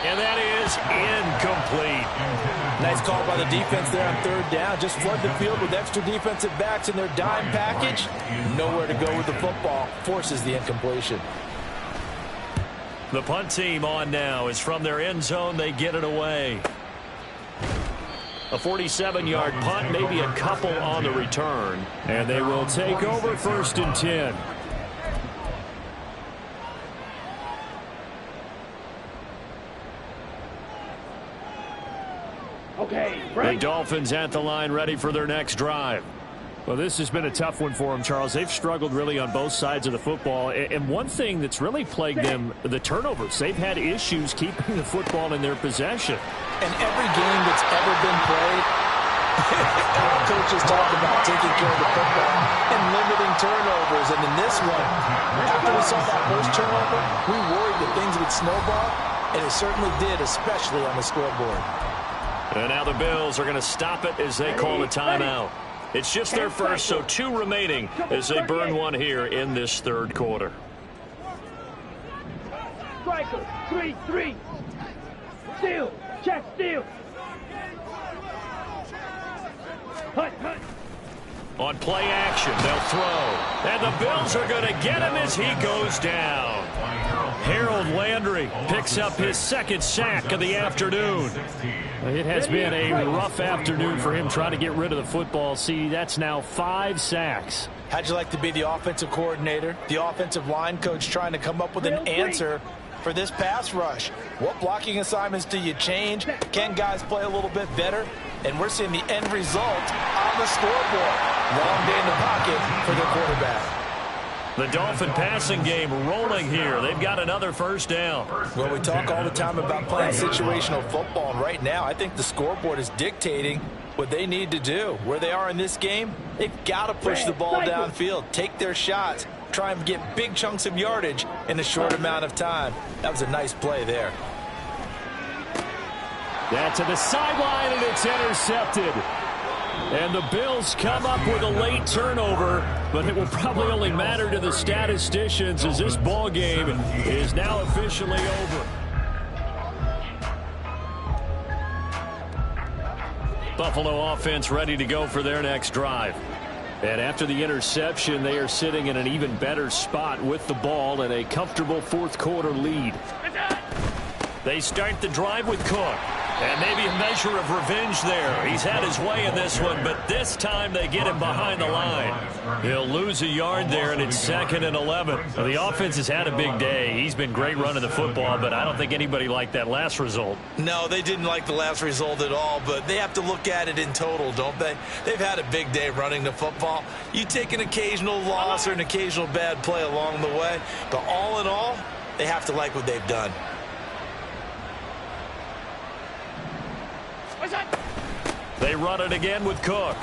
And that is incomplete. Nice call by the defense there on 3rd down. Just flood the field with extra defensive backs in their dime package. Nowhere to go with the football. Forces the incompletion. The punt team on now is from their end zone. They get it away. A 47-yard punt, maybe a couple on the return. And they will take over 1st and 10. Okay, the Dolphins at the line, ready for their next drive. Well, this has been a tough one for them, Charles. They've struggled really on both sides of the football. And one thing that's really plagued them, the turnovers. They've had issues keeping the football in their possession. And every game that's ever been played, our coaches talk about taking care of the football and limiting turnovers. And in this one, after we saw that first turnover, we worried that things would snowball, and it certainly did, especially on the scoreboard. And now the Bills are going to stop it as they call a timeout. It's just their first, so 2 remaining as they burn one here in this third quarter. Striker, 3-3. Steal, check, steal. Hunt. On play action, they'll throw. And the Bills are going to get him as he goes down. Harold Landry picks up his 2nd sack of the afternoon. It has been a rough afternoon for him trying to get rid of the football. See, that's now 5 sacks. How'd you like to be the offensive coordinator, the offensive line coach trying to come up with an answer for this pass rush? What blocking assignments do you change? Can guys play a little bit better? And we're seeing the end result on the scoreboard. Long day in the pocket for their quarterback. The Dolphin passing game rolling here. They've got another first down. Well, we talk all the time about playing situational football, and right now I think the scoreboard is dictating what they need to do. Where they are in this game, they've got to push the ball downfield, take their shots, try and get big chunks of yardage in a short amount of time. That was a nice play there. That to the sideline, and it's intercepted. And the Bills come up with a late turnover, but it will probably only matter to the statisticians as this ball game is now officially over. Buffalo offense ready to go for their next drive. And after the interception, they are sitting in an even better spot with the ball and a comfortable 4th quarter lead. They start the drive with Cook. And maybe a measure of revenge there. He's had his way in this one, but this time they get him behind the line. He'll lose a yard there, and it's 2nd and 11. Well, the offense has had a big day. He's been great running the football, but I don't think anybody liked that last result. No, they didn't like the last result at all, but they have to look at it in total, don't they? They've had a big day running the football. You take an occasional loss or an occasional bad play along the way, but all in all, they have to like what they've done. They run it again with Cook.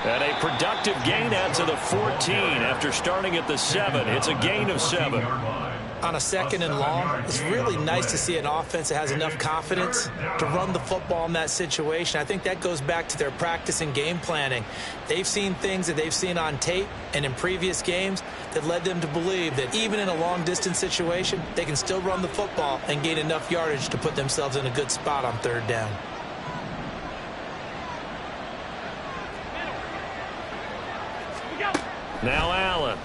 And a productive gain out to the 14 after starting at the 7. It's a gain of 7. On a 2nd and long, it's really nice to see an offense that has enough confidence to run the football in that situation. I think that goes back to their practice and game planning. They've seen things that they've seen on tape and in previous games that led them to believe that even in a long-distance situation, they can still run the football and gain enough yardage to put themselves in a good spot on 3rd down. Now Allen.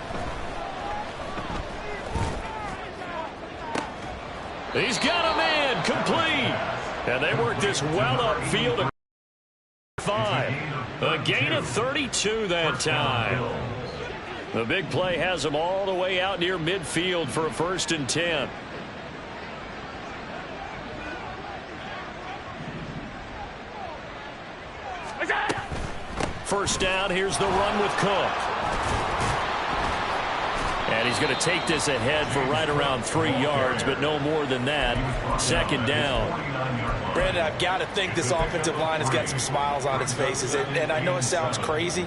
He's got a man complete. And they work this well upfield. 5. A gain of 32 that time. The big play has them all the way out near midfield for a 1st and 10. First down, here's the run with Cook. And he's going to take this ahead for right around 3 yards, but no more than that. 2nd down. Brandon, I've got to think this offensive line has got some smiles on its faces. And I know it sounds crazy,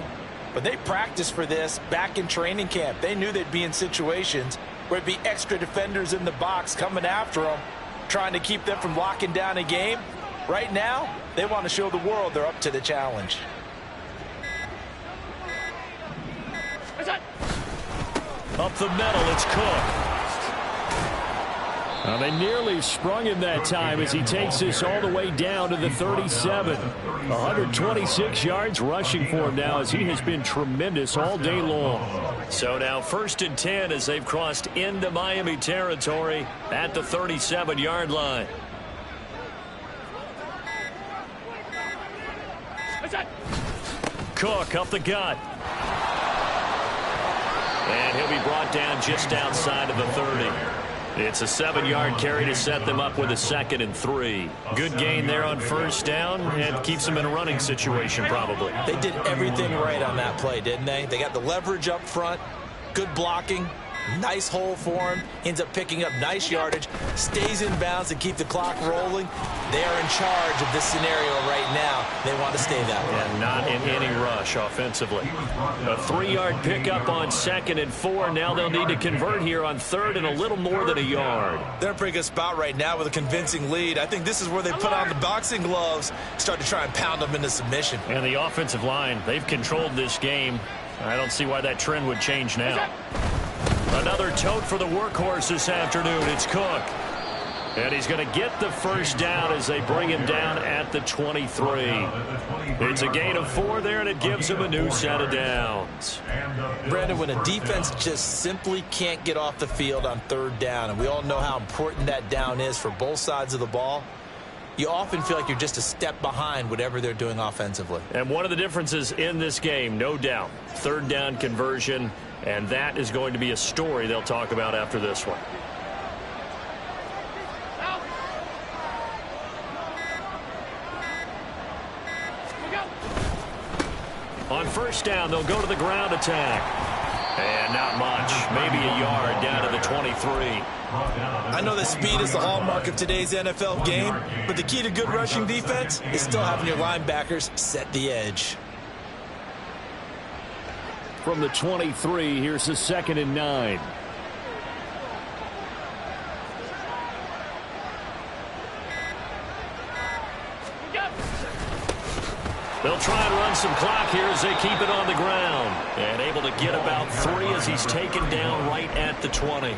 but they practiced for this back in training camp. They knew they'd be in situations where it'd be extra defenders in the box coming after them, trying to keep them from locking down a game. Right now, they want to show the world they're up to the challenge. Up the middle, it's Cook. Well, they nearly sprung him that time as he takes this all the way down to the 37. 126 yards rushing for him now as he has been tremendous all day long. So now 1st and 10 as they've crossed into Miami territory at the 37-yard line. Cook up the gut. And he'll be brought down just outside of the 30. It's a 7-yard carry to set them up with a 2nd and 3. Good gain there on 1st down and keeps them in a running situation probably. They did everything right on that play, didn't they? They got the leverage up front, good blocking, Nice hole for him. Ends up picking up nice yardage. Stays in bounds to keep the clock rolling. They are in charge of this scenario right now. They want to stay that way. And not in any rush offensively. A 3-yard pickup on 2nd and 4. Now they'll need to convert here on 3rd and a little more than a yard. They're in a pretty good spot right now with a convincing lead. I think this is where they put on the boxing gloves, start to try and pound them into submission. And the offensive line, they've controlled this game. I don't see why that trend would change now. Another tote for the workhorse this afternoon. It's Cook. And he's going to get the first down as they bring him down at the 23. It's a gain of 4 there, and it gives him a new set of downs. Brandon, when a defense just simply can't get off the field on 3rd down, and we all know how important that down is for both sides of the ball, you often feel like you're just a step behind whatever they're doing offensively. And one of the differences in this game, no doubt, 3rd down conversion, and that is going to be a story they'll talk about after this one. On 1st down, they'll go to the ground attack. And not much, maybe a yard down to the 23. I know that speed is the hallmark of today's NFL game, but the key to good rushing defense is still having your linebackers set the edge. From the 23, here's the 2nd and 9. They'll try and run some clock here as they keep it on the ground. And able to get about 3 as he's taken down right at the 20.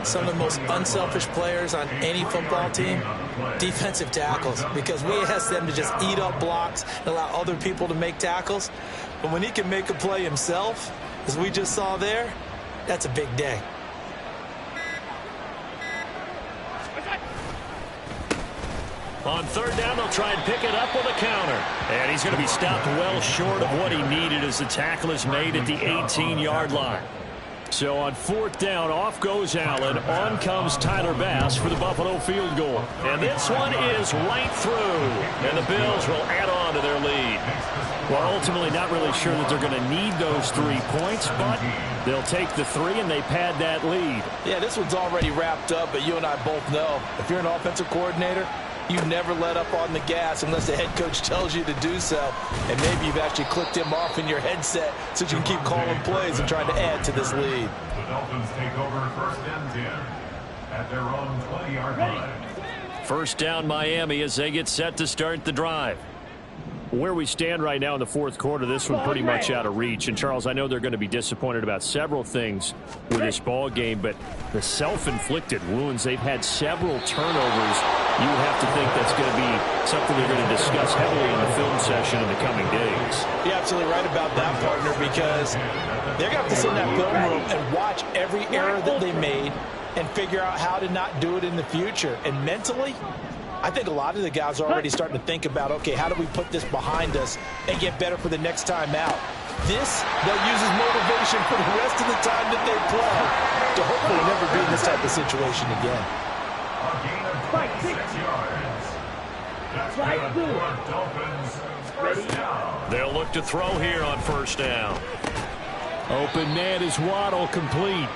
Some of the most unselfish players on any football team, defensive tackles, because we ask them to just eat up blocks and allow other people to make tackles. But when he can make a play himself, as we just saw there, that's a big day. On 3rd down, they'll try and pick it up with a counter. And he's going to be stopped well short of what he needed as the tackle is made at the 18-yard line. So on 4th down, off goes Allen. On comes Tyler Bass for the Buffalo field goal. And this one is right through. And the Bills will add on to their lead. Well, ultimately not really sure that they're going to need those 3 points, but they'll take the 3 and they pad that lead. Yeah, this one's already wrapped up, but you and I both know if you're an offensive coordinator, you never let up on the gas unless the head coach tells you to do so. And maybe you've actually clicked him off in your headset so you can keep calling plays and trying to add to this lead. The Dolphins take over 1st and 10 at their own 20-yard line. 1st down Miami as they get set to start the drive. Where we stand right now in the 4th quarter, this one pretty much out of reach. And, Charles, I know they're going to be disappointed about several things with this ball game, but the self-inflicted wounds, they've had several turnovers. You would have to think that's going to be something they're going to discuss heavily in the film session in the coming days. You're absolutely right about that, partner, because they're going to have to sit in that film room and watch every error that they made and figure out how to not do it in the future. And mentally, I think a lot of the guys are already starting to think about, okay, how do we put this behind us and get better for the next time out? This, they'll use as motivation for the rest of the time that they play to hopefully never be in this type of situation again. A gain of 26 yards. That's good for Dolphins. 1st down. They'll look to throw here on 1st down. Open man is Waddle, complete.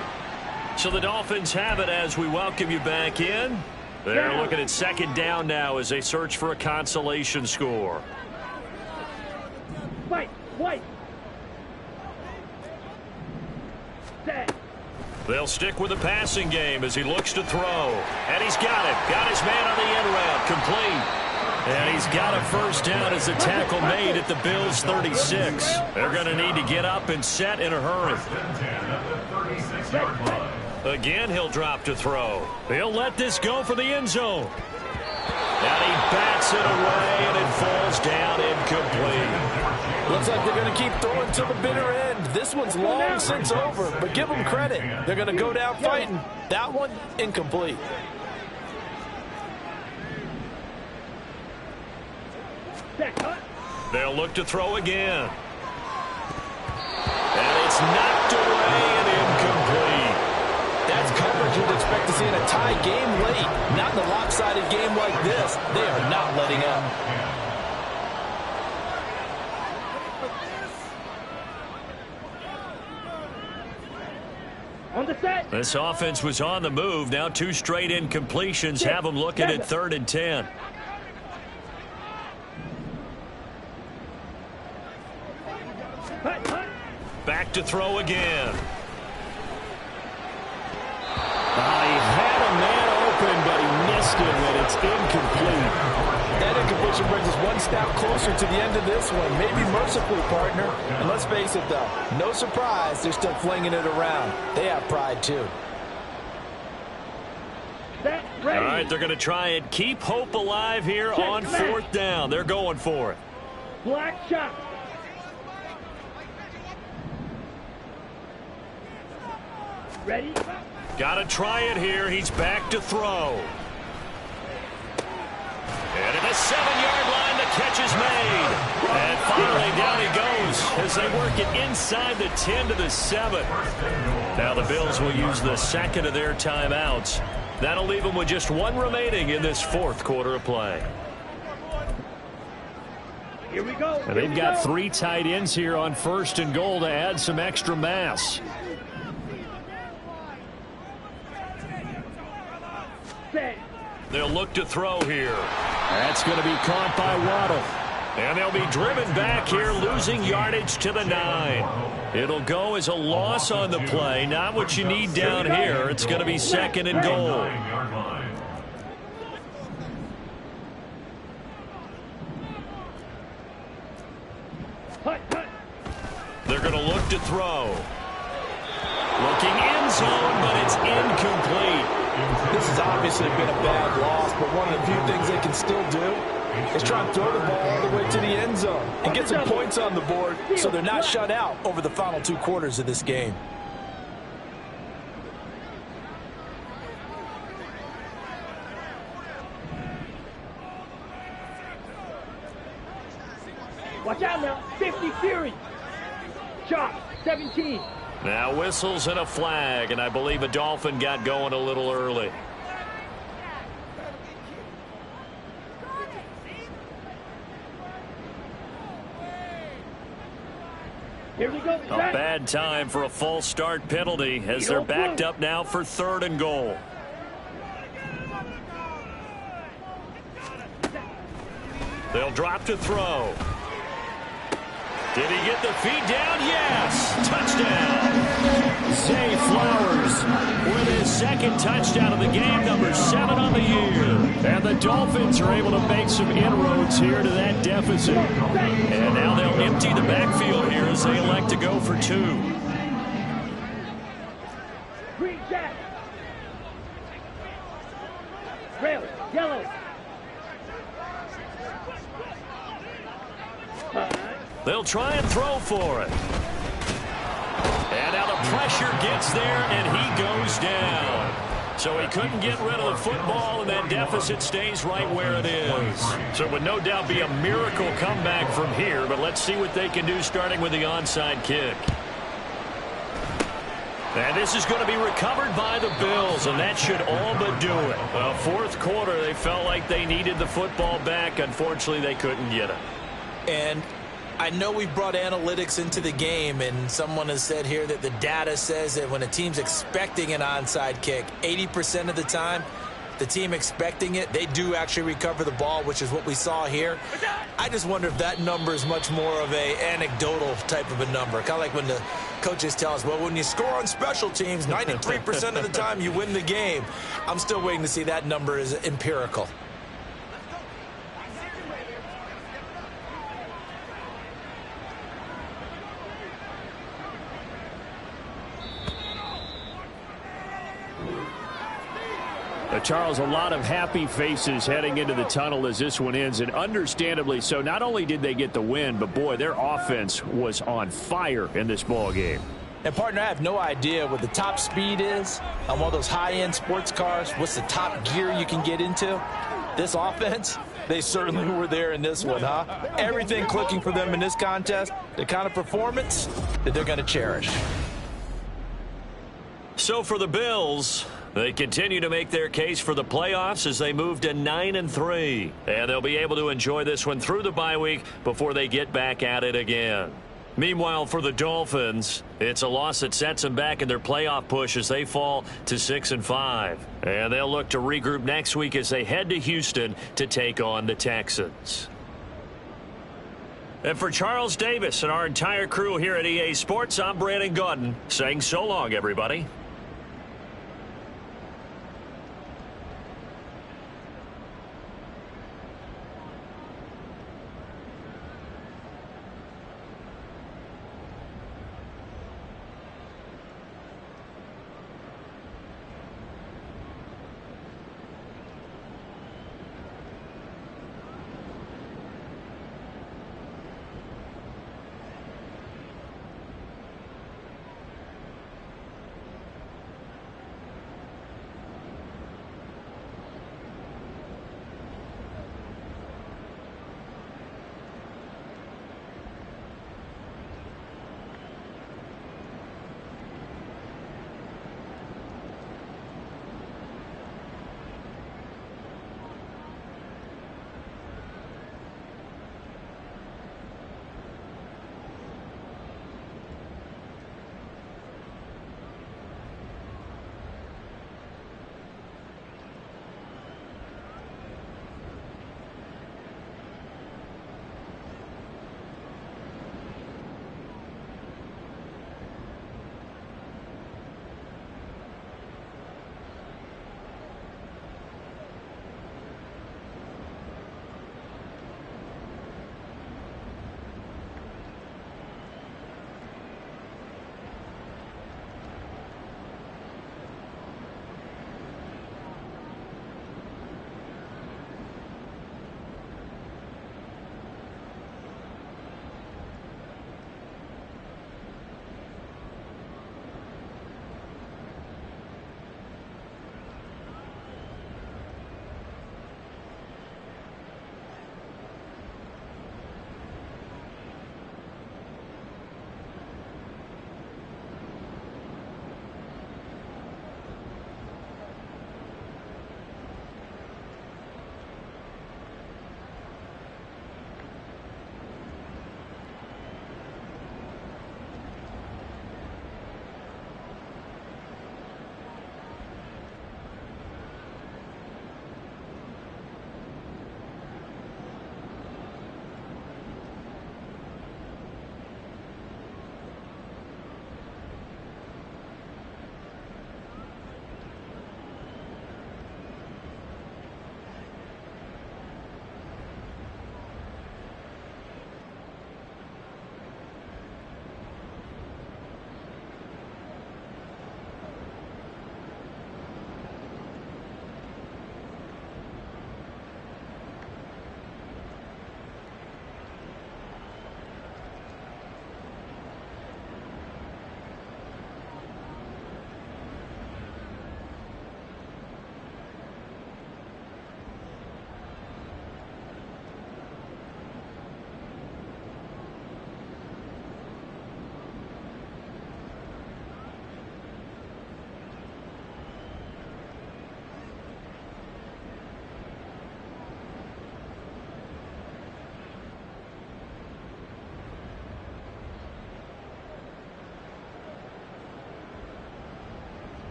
So the Dolphins have it as we welcome you back in. They're looking at 2nd down now as they search for a consolation score. White. Set. They'll stick with the passing game as he looks to throw. And he's got it. Got his man on the end route. Complete. And he's got a 1st down as the tackle made at the Bills' 36. They're going to need to get up and set in a hurry. 1st and 10 at the 36-yard line. Again, he'll drop to throw. He'll let this go for the end zone. And he bats it away, and it falls down incomplete. Looks like they're going to keep throwing to the bitter end. This one's long since over, but give them credit. They're going to go down fighting. That one, incomplete. They'll look to throw again. And it's knocked away and incomplete. That's coverage you'd expect to see in a tie game late. Not in a lopsided game like this. They are not letting up. On the set. This offense was on the move. Now 2 straight incompletions have them looking at 3rd and 10. Back to throw again. He had a man open, but he missed him, and it's incomplete. That incompletion brings us one step closer to the end of this one. Maybe mercifully, partner. And let's face it, though, no surprise, they're still flinging it around. They have pride, too. All right, they're going to try and keep hope alive here on 4th down. They're going for it. Black shot. Ready? Got to try it here. He's back to throw. And at the 7-yard line, the catch is made. And finally, down he goes as they work it inside the 10 to the 7. Now the Bills will use the second of their timeouts. That'll leave them with just 1 remaining in this 4th quarter of play. Here we go. And they've got 3 tight ends here on 1st and goal to add some extra mass. They'll look to throw here. That's going to be caught by Waddle. And they'll be driven back here, losing yardage to the 9. It'll go as a loss on the play. Not what you need down here. It's going to be 2nd and goal. They're going to look to throw. Looking end zone, but it's incomplete. This has obviously been a bad loss, but one of the few things they can still do is try and throw the ball all the way to the end zone and get some points on the board so they're not shut out over the final 2 quarters of this game. Watch out now. 50 Fury. Chop. 17. Now whistles and a flag, and I believe a Dolphin got going a little early. Here we go. A bad time for a false start penalty as they're backed up now for 3rd and goal. They'll drop to throw. Did he get the feet down? Yes! Touchdown! Zay Flowers with his 2nd touchdown of the game, number 7 on the year. And the Dolphins are able to make some inroads here to that deficit. And now they'll empty the backfield here as they elect to go for 2. Green jack. Red, yellow. They'll try and throw for it. And now the pressure gets there, and he goes down. So he couldn't get rid of the football, and that deficit stays right where it is. So it would no doubt be a miracle comeback from here, but let's see what they can do starting with the onside kick. And this is going to be recovered by the Bills, and that should all but do it. Well, 4th quarter, they felt like they needed the football back. Unfortunately, they couldn't get it. And I know we've brought analytics into the game, and someone has said here that the data says that when a team's expecting an onside kick, 80% of the time, the team expecting it, they do actually recover the ball, which is what we saw here. I just wonder if that number is much more of a anecdotal type of a number. Kind of like when the coaches tell us, well, when you score on special teams, 93% of the time you win the game. I'm still waiting to see that number is empirical. Charles, a lot of happy faces heading into the tunnel as this one ends, and understandably so. Not only did they get the win, but boy, their offense was on fire in this ball game. And partner, I have no idea what the top speed is on one of those high-end sports cars. What's the top gear you can get into? This offense, they certainly were there in this one, huh? Everything clicking for them in this contest, the kind of performance that they're going to cherish. So for the Bills, they continue to make their case for the playoffs as they move to 9-3. And they'll be able to enjoy this one through the bye week before they get back at it again. Meanwhile, for the Dolphins, it's a loss that sets them back in their playoff push as they fall to 6-5. And they'll look to regroup next week as they head to Houston to take on the Texans. And for Charles Davis and our entire crew here at EA Sports, I'm Brandon Gaudin saying so long, everybody.